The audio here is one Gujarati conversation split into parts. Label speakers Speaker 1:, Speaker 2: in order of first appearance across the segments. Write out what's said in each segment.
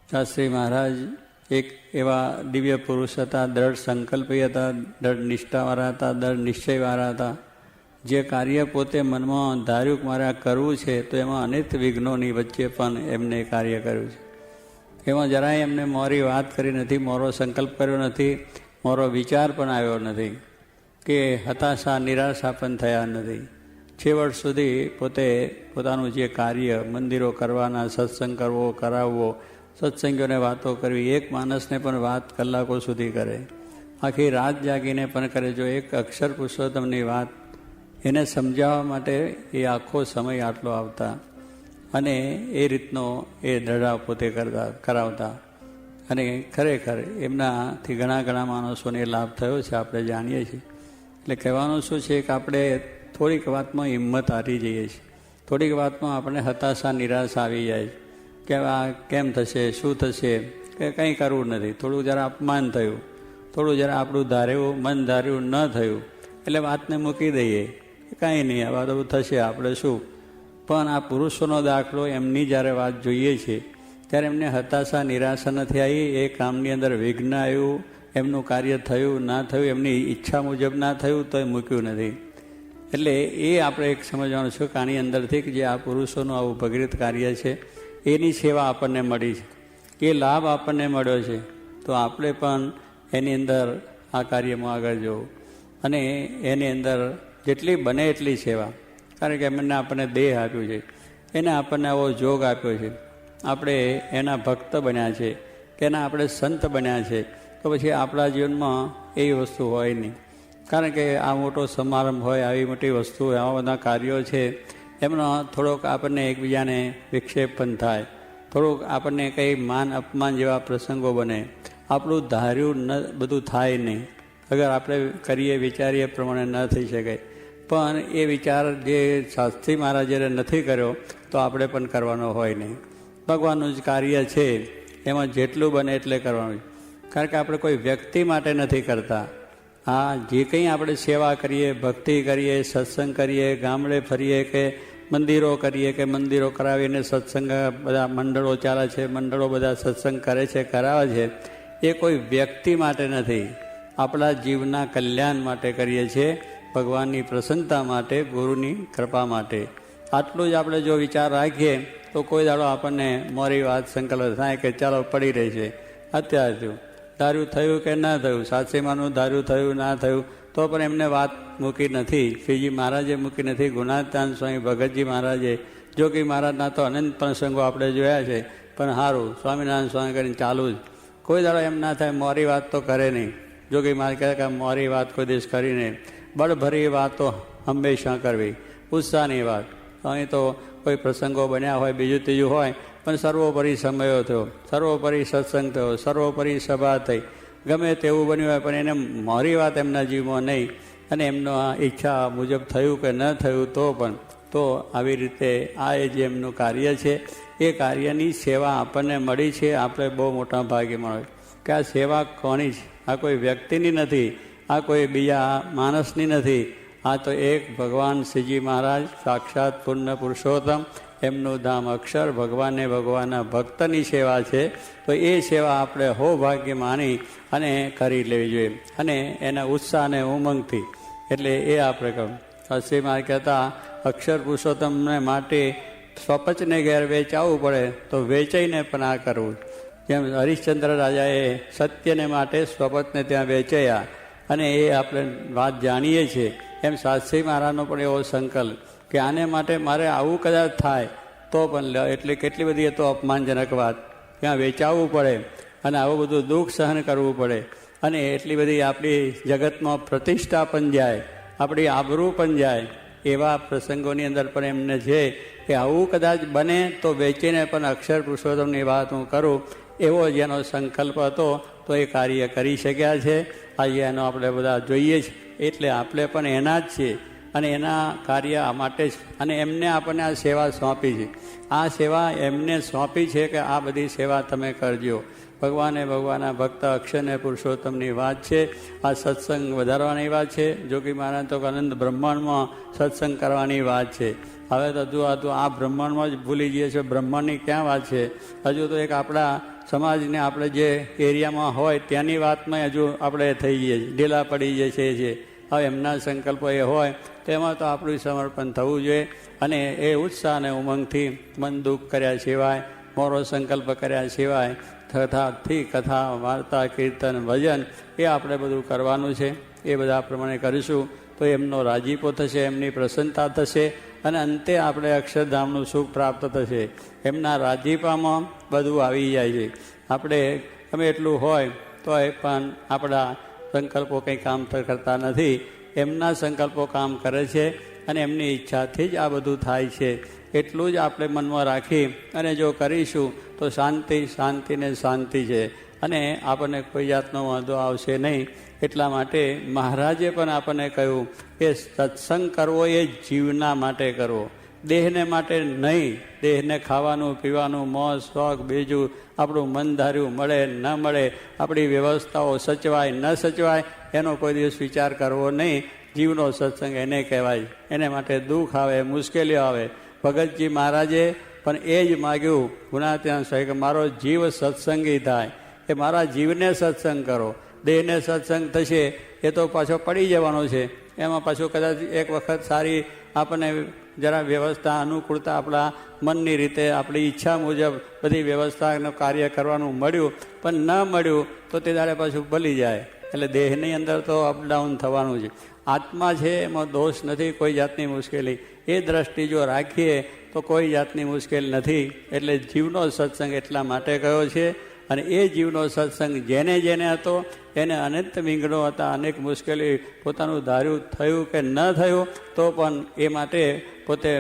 Speaker 1: શાસ્ત્રી મહારાજ એક એવા દિવ્ય પુરુષ હતા, દ્રઢ સંકલ્પી હતા, દ્રઢ નિષ્ઠાવાળા હતા, દ્રઢ નિશ્ચયવાળા હતા. જે કાર્ય પોતે મનમાં ધાર્યું કે મારે આ કરવું છે તો એમાં અનેક વિઘ્નોની વચ્ચે પણ એમને કાર્ય કર્યું છે. એમાં જરાય એમને મોરી વાત કરી નથી, મોરો સંકલ્પ કર્યો નથી, મોરો વિચાર પણ આવ્યો નથી, કે હતાશા નિરાશા પણ થયા નથી. છેવટ સુધી પોતે પોતાનું જે કાર્ય મંદિરો કરવાના, સત્સંગ કરવો, કરાવવો, સત્સંગીઓને વાતો કરવી, એક માણસને પણ વાત કલાકો સુધી કરે, આખી રાત જાગીને પણ કરે. જો એક અક્ષર પુરુષોત્તમની વાત એને સમજાવવા માટે એ આખો સમય આટલો આવતા અને એ રીતનો એ દડાવ પોતે કરાવતા. અને ખરેખર એમનાથી ઘણા માણસોને લાભ થયો છે, આપણે જાણીએ છીએ. એટલે કહેવાનું શું છે કે આપણે થોડીક વાતમાં હિંમત હારી જઈએ છીએ, થોડીક વાતમાં આપણે હતાશા નિરાશા આવી જાય કે આ કેમ થશે, શું થશે, કે કંઈ કરવું નથી. થોડું જરા અપમાન થયું, થોડું જરા આપણું ધાર્યું મન ધાર્યું ન થયું એટલે વાતને મૂકી દઈએ, કાંઈ નહીં, આ બધું થશે, આપણે શું. પણ આ પુરુષોનો દાખલો, એમની જ્યારે વાત જોઈએ છે ત્યારે એમને હતાશા નિરાશા નથી આવી. એ કામની અંદર વિઘ્ન આવ્યું, એમનું કાર્ય થયું ના થયું, એમની ઈચ્છા મુજબ ના થયું તો એ મૂક્યું નથી. એટલે એ આપણે એક સમજવાનું છે કે આની અંદરથી કે જે આ પુરુષોનું આવું ભગીરથ કાર્ય છે એની સેવા આપણને મળી છે, એ લાભ આપણને મળ્યો છે, તો આપણે પણ એની અંદર આ કાર્યમાં આગળ જવું અને એની અંદર જેટલી બને એટલી સેવા. કારણ કે એમને આપણને દેહ આપ્યું છે, એને આપણને આવો જોગ આપ્યો છે, આપણે એના ભક્ત બન્યા છે કે એના આપણે સંત બન્યા છે, તો પછી આપણા જીવનમાં એ વસ્તુ હોય નહીં. કારણ કે આ મોટો સમારંભ હોય, આવી મોટી વસ્તુ, આવા બધા કાર્યો છે, એમનો થોડોક આપણને એકબીજાને વિક્ષેપ પણ થાય, થોડુંક આપણને કંઈ માન અપમાન જેવા પ્રસંગો બને, આપણું ધાર્યું ન બધું થાય નહીં. અગર આપણે કરીએ વિચારીએ પ્રમાણે ન થઈ શકે, પણ એ વિચાર જે શાસ્ત્રી મહારાજે નથી કર્યો તો આપણે પણ કરવાનો હોય નહીં. ભગવાનનું જ કાર્ય છે, એમાં જેટલું બને એટલે કરવાનું. કારણ કે આપણે કોઈ વ્યક્તિ માટે નથી કરતા. હા, જે કંઈ આપણે સેવા કરીએ, ભક્તિ કરીએ, સત્સંગ કરીએ, ગામડે ફરીએ કે મંદિરો કરીએ કે મંદિરો કરાવીને સત્સંગ, બધા મંડળો ચાલે છે, મંડળો બધા સત્સંગ કરે છે, કરાવે છે, એ કોઈ વ્યક્તિ માટે નથી, આપણા જીવના કલ્યાણ માટે કરીએ છીએ, ભગવાનની પ્રસન્નતા માટે, ગુરુની કૃપા માટે. આટલું જ આપણે જો વિચાર રાખીએ તો કોઈ દાડો આપણને મોરી વાત સંકલ્પ થાય કે ચાલો પડી રહી છે. અત્યારે થયું, ધાર્યું થયું કે ના થયું, સાચીમાનું ધાર્યું થયું ના થયું તો પણ એમને વાત મૂકી નથી. શ્રીજી મહારાજે મૂકી નથી, ગુણાતાન સ્વામી ભગતજી મહારાજે, જોગી મહારાજના તો અનંત પ્રસંગો આપણે જોયા છે, પણ સારું સ્વામિનારાયણ સ્વામી કરીને ચાલુ જ. કોઈ દાડો એમ ના થાય મોરી વાત તો કરે નહીં. જોગી મહારાજ કહે કે મોરી વાત કોઈ દિવસ કરીને, બળભરી વાતો હંમેશા કરવી, ઉત્સાહની વાત. અહીં તો કોઈ પ્રસંગો બન્યા હોય, બીજું ત્રીજું હોય, પણ સર્વોપરી સમયો થયો, સર્વોપરી સત્સંગ થયો, સર્વોપરી સભા થઈ, ગમે તેવું બન્યું હોય, પણ એને મોરી વાત એમના જીવમાં નહીં, અને એમનો આ ઈચ્છા મુજબ થયું કે ન થયું તો પણ, તો આવી રીતે આ જે એમનું કાર્ય છે એ કાર્યની સેવા આપણને મળી છે. આપણે બહુ મોટા ભાગે મળે કે આ સેવા કોની છે? આ કોઈ વ્યક્તિની નથી, આ કોઈ બીજા માણસની નથી, આ તો એક ભગવાન શ્રીજી મહારાજ સાક્ષાત પૂર્ણ પુરુષોત્તમ, એમનું ધામ અક્ષર, ભગવાનને ભગવાનના ભક્તની સેવા છે. તો એ સેવા આપણે હો ભાગ્ય માની અને કરી લેવી જોઈએ, અને એના ઉત્સાહ અને ઉમંગથી. એટલે એ આપણે કહું. શાસ્ત્રી મહારાજ કહેતા, અક્ષર પુરુષોત્તમને માટે સ્વપચને ઘેર વેચાવવું પડે તો વેચાઈને પણ આ કરવું. જેમ હરિશ્ચંદ્ર રાજાએ સત્યને માટે સ્વપચને ત્યાં વેચાયા, અને એ આપણે વાત જાણીએ છીએ, એમ શાસ્ત્રી મહારાજનો પણ એવો સંકલ્પ કે આને માટે મારે આવું કદાચ થાય તો પણ, એટલે કેટલી બધી એ તો અપમાનજનક વાત, ત્યાં વેચાવવું પડે અને આવું બધું દુઃખ સહન કરવું પડે, અને એટલી બધી આપણી જગતમાં પ્રતિષ્ઠા પણ જાય, આપણી આબરૂ પણ જાય. એવા પ્રસંગોની અંદર પણ એમને છે કે આવું કદાચ બને તો વેચીને પણ અક્ષર પુરુષોત્તમની વાત હું કરું, એવો જેનો સંકલ્પ હતો તો એ કાર્ય કરી શક્યા છે. આજે એનો આપણે બધા જોઈએ છીએ, એટલે આપણે પણ એના જ છીએ અને એના કાર્ય માટે જ, અને એમને આપણને આ સેવા સોંપી છે. આ સેવા એમને સોંપી છે કે આ બધી સેવા તમે કરજો. ભગવાને ભગવાનના ભક્ત અક્ષરને પુરુષોત્તમની વાત છે. આ સત્સંગ વધારવાની વાત છે. જોગી મહારાજ તો અનંત બ્રહ્માંડમાં સત્સંગ કરવાની વાત છે. હવે તો હજુ આ બ્રહ્માંડમાં જ ભૂલી જઈએ છીએ, બ્રહ્માંડની ક્યાં વાત છે? હજુ તો એક આપણા સમાજને આપણે જે એરિયામાં હોય ત્યાંની વાતમાં હજુ આપણે થઈ જઈએ છીએ, ઢીલા પડી જઈએ છીએ. હવે એમના સંકલ્પો એ હોય તેમાં તો આપણું સમર્પણ થવું જોઈએ. અને એ ઉત્સાહ અને ઉમંગથી મન દુઃખ કર્યા સિવાય, મોરો સંકલ્પ કર્યા સિવાય તથાથી કથા, વાર્તા, કીર્તન, ભજન એ આપણે બધું કરવાનું છે. એ બધા પ્રમાણે કરીશું તો એમનો રાજીપો થશે, એમની પ્રસન્નતા થશે અને અંતે આપણે અક્ષરધામનું સુખ પ્રાપ્ત થશે. એમના રાજીપામાં બધું આવી જાય છે. આપણે ગમે એટલું હોય તો એ પણ આપણા સંકલ્પો કંઈ કામ કરતા નથી. એમના સંકલ્પો કામ કરે છે અને એમની ઈચ્છાથી જ આ બધું થાય છે. એટલું જ આપણે મનમાં રાખી અને જો કરીશું તો શાંતિ, શાંતિને શાંતિ છે અને આપણને કોઈ જાતનો વાંધો આવશે નહીં. એટલા માટે મહારાજે પણ આપણને કહ્યું કે સત્સંગ કરવો એ જીવના માટે કરવો, દેહને માટે નહીં. દેહને ખાવાનું, પીવાનું, મોજ શોખ, બીજું આપણું મન ધાર્યું મળે ન મળે, આપણી વ્યવસ્થાઓ સચવાય ન સચવાય એનો કોઈ દિવસ વિચાર કરવો નહીં. જીવનો સત્સંગ એને કહેવાય. એને માટે દુઃખ આવે, મુશ્કેલીઓ આવે. ભગતજી મહારાજે પણ એ જ માગ્યું ગુણાત્યાન સ્વામી કે મારો જીવ સત્સંગી થાય, એ મારા જીવને સત્સંગ કરો. દેહને સત્સંગ થશે એ તો પાછો પડી જવાનો છે. એમાં પાછું કદાચ એક વખત સારી આપણને જરા વ્યવસ્થા, અનુકૂળતા આપણા મનની રીતે આપણી ઈચ્છા મુજબ બધી વ્યવસ્થાનું કાર્ય કરવાનું મળ્યું, પણ ન મળ્યું તો તે દાડે પાછું ભલી જાય. એટલે દેહની અંદર તો અપડાઉન થવાનું છે. આત્મા છે એમાં દોષ નથી, કોઈ જાતની મુશ્કેલી. એ દ્રષ્ટિ જો રાખીએ તો કોઈ જાતની મુશ્કેલ નથી. એટલે જીવનો સત્સંગ એટલા માટે કયો છે. અને એ જીવનો સત્સંગ જેને જેને હતો એને અનંત વિઘ્નો હતા, અનેક મુશ્કેલી, પોતાનું ધાર્યું થયું કે ન થયું તો પણ એ માટે પોતે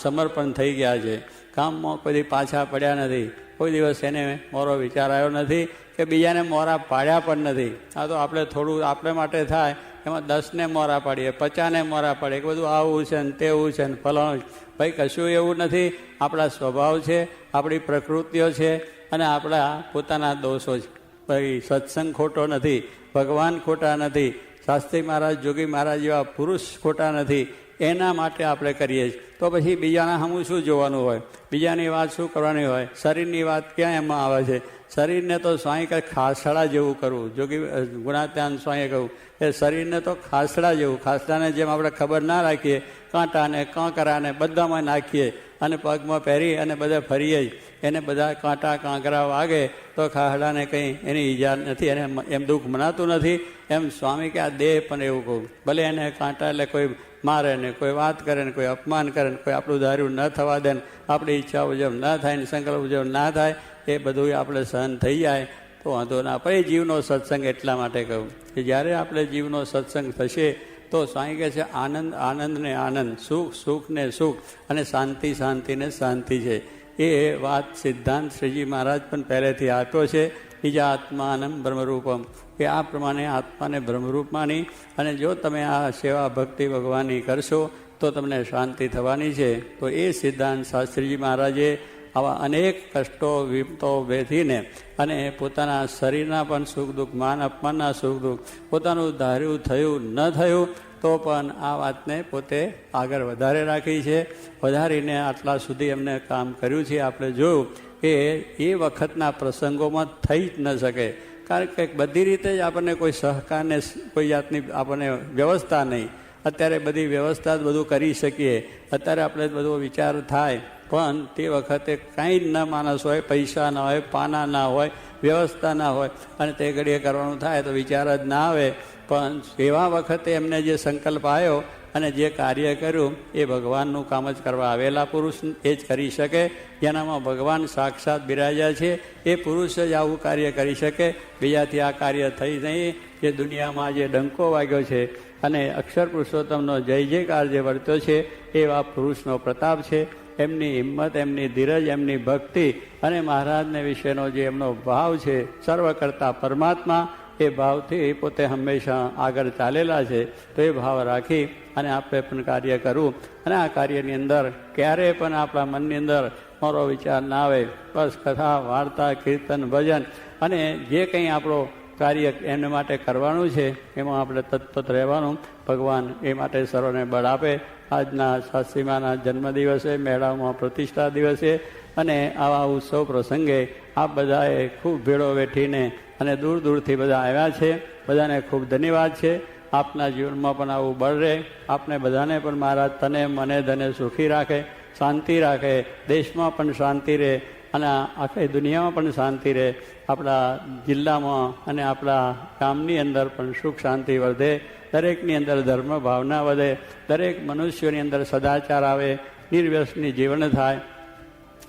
Speaker 1: સમર્પણ થઈ ગયા છે. કામમાં કોઈ પાછા પડ્યા નથી. કોઈ દિવસ એને મોરો વિચાર આવ્યો નથી કે બીજાને મોરા પાડ્યા પણ નથી. આ તો આપણે થોડું આપણે માટે થાય એમાં 10ને મોરા પાડીએ, 50ને મોરા પાડીએ કે બધું આવું છે ને તેવું છે ને ફલાણું. ભાઈ કશું એવું નથી. આપણા સ્વભાવ છે, આપણી પ્રકૃતિઓ છે અને આપણા પોતાના દોષો છે. ભાઈ સત્સંગ ખોટો નથી, ભગવાન ખોટા નથી, શાસ્ત્રી મહારાજ, જોગી મહારાજ જેવા પુરુષ ખોટા નથી. એના માટે આપણે કરીએ છીએ. તો પછી બીજાના સામું શું જોવાનું હોય, બીજાની વાત શું કરવાની હોય. શરીરની વાત ક્યાં એમાં આવે છે. શરીરને તો સ્વામી કંઈ ખાસડા જેવું કરવું. જોગી ગુણાત્યાન સ્વામીએ કહ્યું એ શરીરને તો ખાસડા જેવું, ખાસડાને જેમ આપણે ખબર ના રાખીએ, કાંટાને કાંકરાને બધામાં નાખીએ અને પગમાં પહેરી અને બધા ફરીએ જ. એને બધા કાંટા કાંકરા વાગે તો ખાસડાને કંઈ એની ઈજા નથી, એને એમ દુઃખ મનાતું નથી. એમ સ્વામી કે આ દેહ પણ એવું કહું, ભલે એને કાંટા એટલે કોઈ મારે ને, કોઈ વાત કરે ને, કોઈ અપમાન કરે ને, કોઈ આપણું ધાર્યું ન થવા દે ને, આપણી ઈચ્છા મુજબ ન થાય ને, સંકલ્પ મુજબ ના થાય, એ બધું આપણે સહન થઈ જાય તો વાંધો ના. પણ એ જીવનો સત્સંગ એટલા માટે કહું કે જ્યારે આપણે જીવનો સત્સંગ થશે તો સ્વામી કહે છે આનંદ, આનંદને આનંદ, સુખ, સુખને સુખ અને શાંતિ, શાંતિને શાંતિ છે. એ વાત સિદ્ધાંત શ્રીજી મહારાજ પણ પહેલેથી આપ્યો છે. બીજા આત્માનમ બ્રહ્મરૂપમ, કે આ પ્રમાણે આત્માને બ્રહ્મરૂપ માની અને જો તમે આ સેવા ભક્તિ ભગવાનની કરશો તો તમને શાંતિ થવાની છે. તો એ સિદ્ધાંત શાસ્ત્રીજી મહારાજે આવા અનેક કષ્ટો, વિપતો વેઠીને અને પોતાના શરીરના પણ સુખ દુઃખ, માન અપમાનના સુખ દુઃખ, પોતાનું ધાર્યું થયું ન થયું તો પણ આ વાતને પોતે આગળ વધારે રાખી છે. વધારીને આટલા સુધી એમને કામ કર્યું છે. આપણે જોયું કે એ વખતના પ્રસંગોમાં થઈ જ ન શકે, કારણ કે બધી રીતે જ આપણને કોઈ સહકારને કોઈ જાતની આપણને વ્યવસ્થા નહીં. અત્યારે બધી વ્યવસ્થા જ બધું કરી શકીએ, અત્યારે આપણે બધો વિચાર થાય, પણ તે વખતે કાંઈ જ ન માણસ હોય, પૈસા ના હોય, પાના ના હોય, વ્યવસ્થા ના હોય અને તે ઘડીએ કરવાનું થાય તો વિચાર જ ના આવે. પણ એવા વખતે એમને જે સંકલ્પ આવ્યો અને જે કાર્ય કર્યું એ ભગવાનનું કામ જ કરવા આવેલા પુરુષ એ જ કરી શકે. જેનામાં ભગવાન સાક્ષાત બિરાજ્યા છે એ પુરુષ જ આવું કાર્ય કરી શકે. બીજાથી આ કાર્ય થઈ નહીં. જે દુનિયામાં જે ડંકો વાગ્યો છે અને અક્ષર પુરુષોત્તમનો જય જયકાર જે વર્ત્યો છે એવા પુરુષનો પ્રતાપ છે. એમની હિંમત, એમની ધીરજ, એમની ભક્તિ અને મહારાજને વિશેનો જે એમનો ભાવ છે, સર્વ કરતા પરમાત્મા, એ ભાવથી પોતે હંમેશા આગળ ચાલેલા છે. તો એ ભાવ રાખી અને આપણે પણ કાર્ય કરવું અને આ કાર્યની અંદર ક્યારેય પણ આપણા મનની અંદર મારો વિચાર ના આવે. બસ કથા, વાર્તા, કીર્તન, ભજન અને જે કંઈ આપણો કાર્ય એમને માટે કરવાનું છે એમાં આપણે તત્પર રહેવાનું. ભગવાન એ માટે સર્વને બળ આપે. આજના શાસ્ત્રીમાના જન્મદિવસે, મેળાઓમાં પ્રતિષ્ઠા દિવસે અને આવા ઉત્સવ પ્રસંગે આપ બધાએ ખૂબ ભેળો વેઠીને અને દૂર દૂરથી બધા આવ્યા છે. બધાને ખૂબ ધન્યવાદ છે. આપના જીવનમાં પણ આવું બળ રહે. આપને બધાને પણ મહારાજ તને મને ધને સુખી રાખે, શાંતિ રાખે, દેશમાં પણ શાંતિ રહે અને આખી દુનિયામાં પણ શાંતિ રહે. આપણા જિલ્લામાં અને આપણા ગામની અંદર પણ સુખ શાંતિ વધે. દરેકની અંદર ધર્મ ભાવના વધે. દરેક મનુષ્યોની અંદર સદાચાર આવે, નિર્વ્યસની જીવન થાય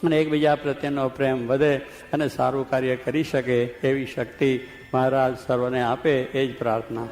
Speaker 1: અને એકબીજા પ્રત્યેનો પ્રેમ વધે અને સારું કાર્ય કરી શકે એવી શક્તિ મહારાજ સર્વને આપે એ જ પ્રાર્થના.